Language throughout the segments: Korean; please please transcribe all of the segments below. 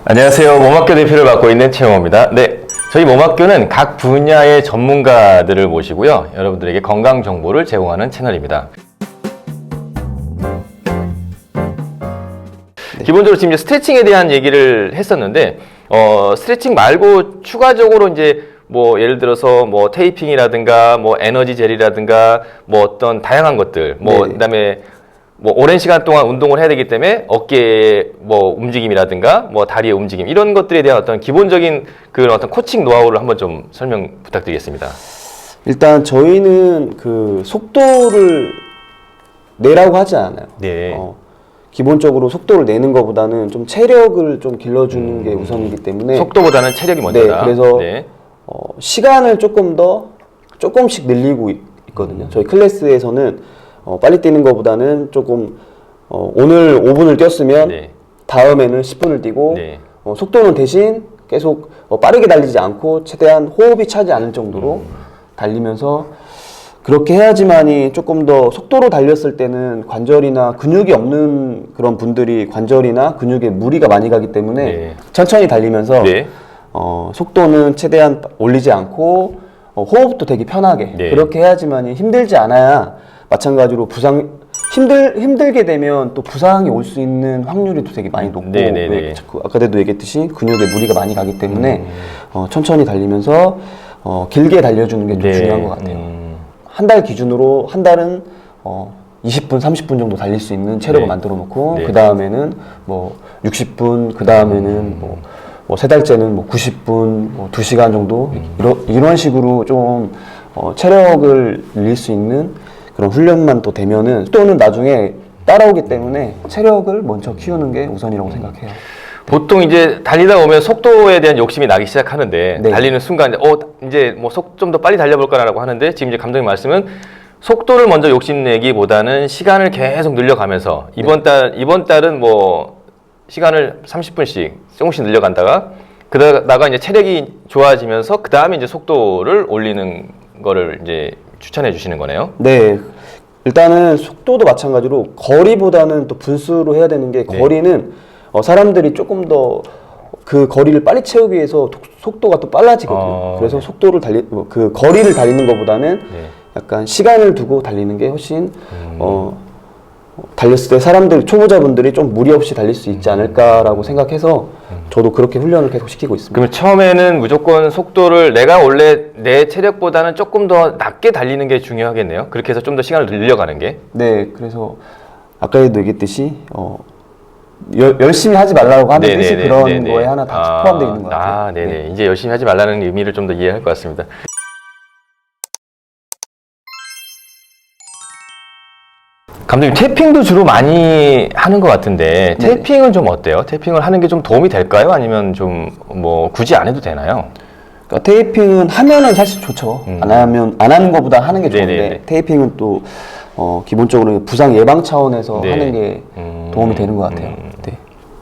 안녕하세요. 몸학교 대표를 맡고 있는 최영호입니다. 네, 저희 몸학교는 각 분야의 전문가들을 모시고요. 여러분들에게 건강 정보를 제공하는 채널입니다. 기본적으로 지금 이제 스트레칭에 대한 얘기를 했었는데, 스트레칭 말고 추가적으로 이제 뭐 예를 들어서 뭐 테이핑이라든가 뭐 에너지 젤이라든가 뭐 어떤 다양한 것들, 뭐 네. 그다음에 뭐 오랜 시간 동안 운동을 해야 되기 때문에 어깨의 뭐 움직임이라든가 뭐 다리의 움직임 이런 것들에 대한 어떤 기본적인 그 어떤 코칭 노하우를 한번 좀 설명 부탁드리겠습니다. 일단 저희는 그 속도를 내라고 하지 않아요. 네. 기본적으로 속도를 내는 것보다는 좀 체력을 좀 길러주는 게 우선이기 때문에 속도보다는 체력이 먼저다. 네, 그래서 네. 시간을 조금씩 늘리고 있거든요. 저희 클래스에서는 빨리 뛰는 것보다는 조금 오늘 5분을 뛰었으면 네. 다음에는 10분을 뛰고 네. 속도는 대신 계속 빠르게 달리지 않고 최대한 호흡이 차지 않을 정도로 달리면서 그렇게 해야지만이 조금 더 속도로 달렸을 때는 관절이나 근육이 없는 그런 분들이 관절이나 근육에 무리가 많이 가기 때문에 네. 천천히 달리면서 네. 속도는 최대한 올리지 않고 호흡도 되게 편하게 네. 그렇게 해야지만이 힘들지 않아야 마찬가지로 힘들게 되면 또 부상이 올 수 있는 확률이 또 되게 많이 높고 네네네. 아까도 얘기했듯이 근육에 무리가 많이 가기 때문에 천천히 달리면서 길게 달려주는 게 좀 네. 중요한 것 같아요. 한 달 기준으로 한 달은 20분, 30분 정도 달릴 수 있는 체력을 네. 만들어 놓고 네. 그 다음에는 뭐 60분, 그 다음에는 뭐 세 달째는 뭐 90분, 뭐 2시간 정도 이런 식으로 좀 체력을 늘릴 수 있는 그런 훈련만 또 되면은 또는 나중에 따라오기 때문에 체력을 먼저 키우는 게 우선이라고 생각해요. 보통 이제 달리다 보면 속도에 대한 욕심이 나기 시작하는데 네. 달리는 순간 이제 뭐 좀 더 빨리 달려볼까라고 하는데 지금 이제 감독님 말씀은 속도를 먼저 욕심내기보다는 시간을 계속 늘려가면서 이번 달은 뭐 시간을 30분씩 조금씩 늘려간다가 그러다가 이제 체력이 좋아지면서 그 다음에 이제 속도를 올리는 거를 이제 추천해 주시는 거네요. 네. 일단은 속도도 마찬가지로 거리보다는 또 분수로 해야 되는 게 네. 거리는 사람들이 조금 더 그 거리를 빨리 채우기 위해서 속도가 또 빨라지거든요. 그래서 속도를 그 거리를 달리는 것보다는 네. 약간 시간을 두고 달리는 게 훨씬 달렸을 때 사람들 초보자분들이 좀 무리 없이 달릴 수 있지 않을까라고 생각해서 저도 그렇게 훈련을 계속 시키고 있습니다. 그러면 처음에는 무조건 속도를 내가 원래 내 체력보다는 조금 더 낮게 달리는 게 중요하겠네요. 그렇게 해서 좀 더 시간을 늘려가는 게. 네, 그래서 아까도 얘기했듯이 열심히 하지 말라고 하는 뜻이 그런 거에 하나 다 포함되어 있는 것 같아요. 네네. 네. 이제 열심히 하지 말라는 의미를 좀 더 이해할 것 같습니다. 감독님, 태핑도 주로 많이 하는 것 같은데 태핑은 좀 어때요? 태핑을 하는 게 좀 도움이 될까요? 아니면 좀 뭐 굳이 안 해도 되나요? 그러니까 테이핑은 하면은 사실 좋죠. 안 하는 것보다 하는 게 좋은데 네네네. 테이핑은 또 기본적으로 부상 예방 차원에서 네. 하는 게 도움이 되는 것 같아요. 네.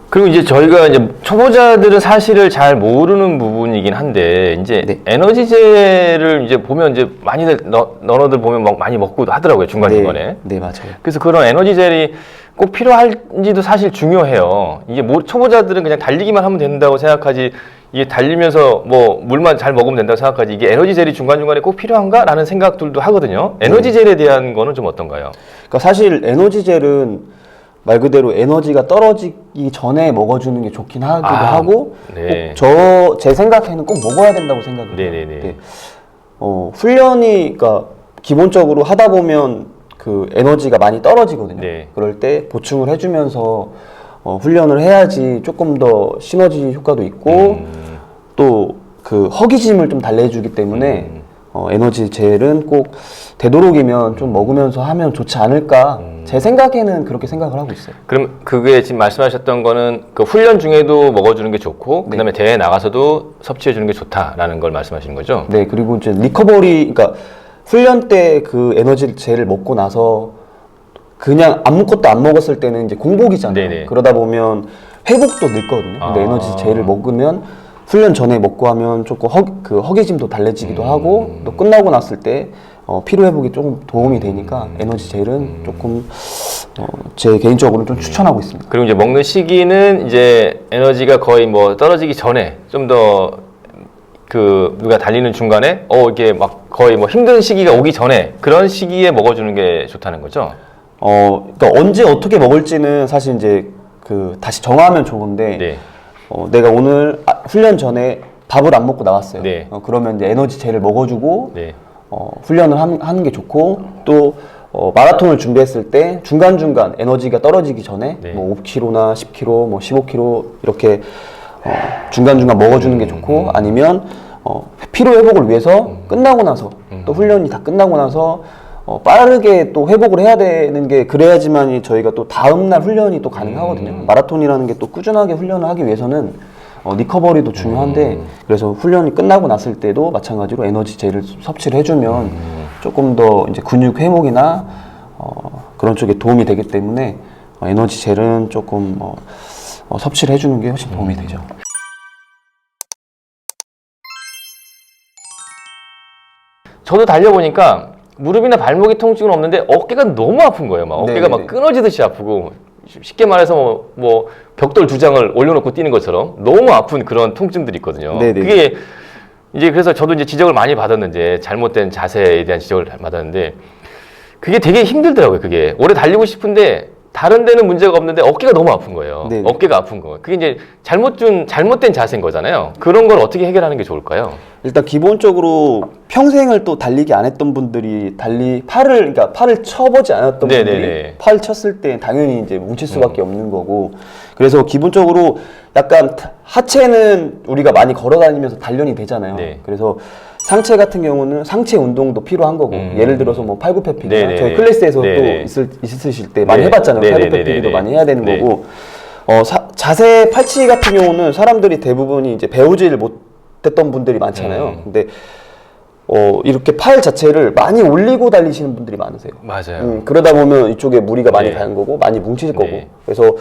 그리고 이제 저희가 이제 초보자들은 사실을 잘 모르는 부분이긴 한데 이제 네. 에너지젤을 이제 보면 이제 많이들 너너들 보면 막 많이 먹고도 하더라고요, 중간중간에. 네, 맞아요. 그래서 그런 에너지젤이 꼭 필요할지도 사실 중요해요. 이게 초보자들은 그냥 달리기만 하면 된다고 생각하지, 이게 달리면서 뭐 물만 잘 먹으면 된다고 생각하지, 이게 에너지젤이 중간중간에 꼭 필요한가라는 생각들도 하거든요. 에너지젤에 대한 거는 좀 어떤가요? 그러니까 사실 에너지젤은 말 그대로 에너지가 떨어지기 전에 먹어주는 게 좋긴 하기도 하고 네. 제 생각에는 꼭 먹어야 된다고 생각해요. 네네네. 네. 훈련이 그러니까 기본적으로 하다 보면 그 에너지가 많이 떨어지거든요. 네. 그럴 때 보충을 해주면서 훈련을 해야지 조금 더 시너지 효과도 있고 또 그 허기짐을 좀 달래주기 때문에 에너지 젤은 꼭 되도록이면 좀 먹으면서 하면 좋지 않을까 제 생각에는 그렇게 생각을 하고 있어요. 그럼 그게 지금 말씀하셨던 거는 그 훈련 중에도 먹어주는 게 좋고 그다음에 대회 나가서도 섭취해주는 게 좋다라는 걸 말씀하시는 거죠? 네, 그리고 이제 리커버리, 그러니까 훈련 때 그 에너지 젤을 먹고 나서 그냥 아무것도 안 먹었을 때는 이제 공복이잖아요. 네네. 그러다 보면 회복도 늦거든요. 근데 에너지 젤을 먹으면 훈련 전에 먹고 하면 조금 허기짐도 달래지기도 하고 또 끝나고 났을 때 피로 회복이 조금 도움이 되니까 에너지 젤은 조금 제 개인적으로는 좀 추천하고 있습니다. 그리고 이제 먹는 시기는 이제 에너지가 거의 뭐 떨어지기 전에 좀 더 그 누가 달리는 중간에 이게 막 거의 뭐 힘든 시기가 오기 전에 그런 시기에 먹어주는 게 좋다는 거죠. 그러니까 언제 어떻게 먹을지는 사실 이제 그 다시 정하면 좋은데 네. 내가 오늘 훈련 전에 밥을 안 먹고 나왔어요. 네. 그러면 이제 에너지 젤을 먹어주고 네. 훈련을 하는 게 좋고 또 마라톤을 준비했을 때 중간중간 에너지가 떨어지기 전에 네. 뭐 5kg나 10kg, 뭐 15kg 이렇게 중간중간 먹어주는 게 좋고 아니면 피로 회복을 위해서 끝나고 나서 또 훈련이 다 끝나고 나서 빠르게 또 회복을 해야 되는 게 그래야지만 저희가 또 다음날 훈련이 또 가능하거든요. 마라톤이라는 게 또 꾸준하게 훈련을 하기 위해서는 리커버리도 중요한데 그래서 훈련이 끝나고 났을 때도 마찬가지로 에너지 젤을 섭취를 해주면 조금 더 이제 근육 회복이나 그런 쪽에 도움이 되기 때문에 에너지 젤은 조금 섭취를 해주는 게 훨씬 도움이 되죠. 저도 달려보니까 무릎이나 발목이 통증은 없는데 어깨가 너무 아픈 거예요. 막 어깨가 막 끊어지듯이 아프고 쉽게 말해서 뭐 벽돌 2장을 올려놓고 뛰는 것처럼 너무 아픈 그런 통증들이 있거든요. 네네. 그게 이제 그래서 저도 이제 지적을 많이 받았는데 잘못된 자세에 대한 지적을 받았는데 그게 되게 힘들더라고요. 그게 오래 달리고 싶은데 다른 데는 문제가 없는데 어깨가 너무 아픈 거예요. 네네. 어깨가 아픈 거. 그게 이제 잘못된 자세인 거잖아요. 그런 걸 어떻게 해결하는 게 좋을까요? 일단 기본적으로 평생을 또 달리기 안 했던 분들이 그러니까 팔을 쳐보지 않았던 네네네. 분들이 팔 쳤을 때 당연히 이제 뭉칠 수밖에 없는 거고 그래서 기본적으로 약간 하체는 우리가 많이 걸어 다니면서 단련이 되잖아요. 네. 그래서 상체 같은 경우는 상체 운동도 필요한 거고 예를 들어서 뭐 팔굽혀펴기나 네네네. 저희 클래스에서 네네. 또 있으실 때 많이 네. 해봤잖아요. 네네네네네. 팔굽혀펴기도 많이 해야 되는 네. 거고 자세 팔치기 같은 경우는 사람들이 대부분이 이제 배우지를 못했던 분들이 많잖아요. 근데 이렇게 팔 자체를 많이 올리고 달리시는 분들이 많으세요. 맞아요. 그러다 보면 이쪽에 무리가 많이 네. 가는 거고 많이 뭉칠 거고 네. 그래서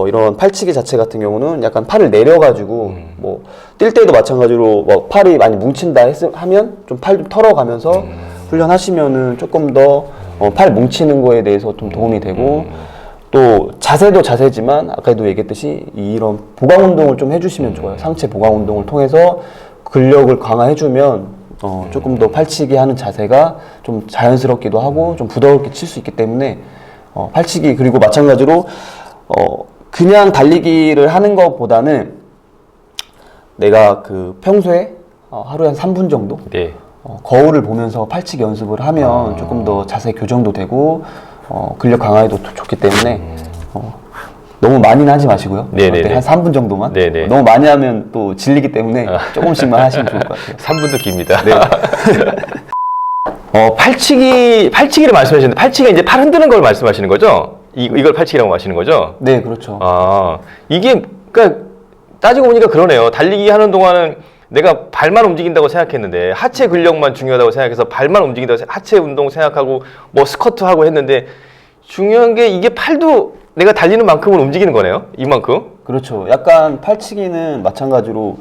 이런 팔치기 자체 같은 경우는 약간 팔을 내려가지고 뭐 뛸 때도 마찬가지로 뭐 팔이 많이 뭉친다 하면 좀 팔 좀 털어가면서 훈련하시면은 조금 더 팔 뭉치는 거에 대해서 좀 도움이 되고 또 자세도 자세지만 아까도 얘기했듯이 이런 보강 운동을 좀 해주시면 좋아요. 상체 보강 운동을 통해서 근력을 강화해주면 조금 더 팔치기 하는 자세가 좀 자연스럽기도 하고 좀 부드럽게 칠 수 있기 때문에 팔치기 그리고 마찬가지로 그냥 달리기를 하는 것보다는 내가 그 평소에 하루에 한 3분 정도 네. 거울을 보면서 팔치기 연습을 하면 조금 더 자세 교정도 되고 근력 강화에도 좋기 때문에 너무 많이는 하지 마시고요. 네네네. 한 3분 정도만. 네네. 너무 많이 하면 또 질리기 때문에 조금씩만 하시면 좋을 것 같아요. 3분도 깁니다. 네. 팔치기를 말씀하시는데 팔치기가 이제 팔 흔드는 걸 말씀하시는 거죠? 이걸 팔치기라고 하시는 거죠? 네, 그렇죠. 이게 그러니까 따지고 보니까 그러네요. 달리기 하는 동안은 내가 발만 움직인다고 생각했는데 하체 근력만 중요하다고 생각해서 발만 움직인다고 하체 운동 생각하고 뭐 스쿼트 하고 했는데 중요한 게 이게 팔도 내가 달리는 만큼은 움직이는 거네요. 이만큼. 그렇죠. 약간 팔치기는 마찬가지로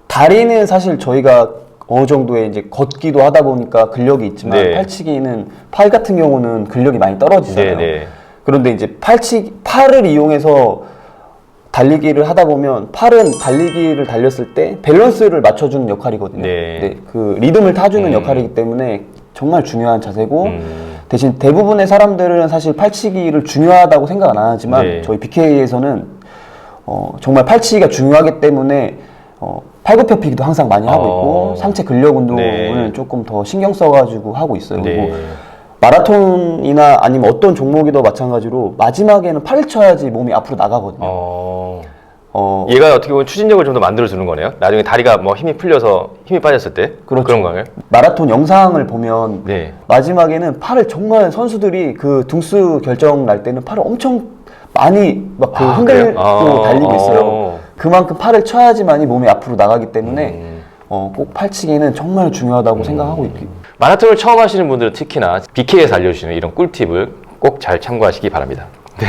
다리는 사실 저희가 어느 정도의 이제 걷기도 하다 보니까 근력이 있지만 네. 팔치기는 팔 같은 경우는 근력이 많이 떨어지잖아요. 네네. 그런데 이제 팔을 이용해서 달리기를 하다 보면 팔은 달리기를 달렸을 때 밸런스를 맞춰주는 역할이거든요. 네. 그 리듬을 타주는 역할이기 때문에 정말 중요한 자세고 대신 대부분의 사람들은 사실 팔치기를 중요하다고 생각 안 하지만 네. 저희 BK에서는 정말 팔치기가 중요하기 때문에 팔굽혀펴기도 항상 많이 하고 있고 상체 근력 운동을 네. 조금 더 신경 써가지고 하고 있어요. 네. 그리고 마라톤이나 아니면 어떤 종목이도 마찬가지로 마지막에는 팔을 쳐야지 몸이 앞으로 나가거든요. 얘가 어떻게 보면 추진력을 좀 더 만들어주는 거네요. 나중에 다리가 뭐 힘이 풀려서 힘이 빠졌을 때 그렇죠. 그런 거예요. 마라톤 영상을 보면 네. 마지막에는 팔을 정말 선수들이 그 등수 결정 날 때는 팔을 엄청 많이 막 그 흔들고 그래요? 달리고 있어요. 그만큼 팔을 쳐야지만이 몸이 앞으로 나가기 때문에 꼭 팔치기는 정말 중요하다고 생각하고 있기. 마라톤을 처음 하시는 분들은 특히나 BK에서 알려주시는 이런 꿀팁을 꼭 잘 참고하시기 바랍니다. 네.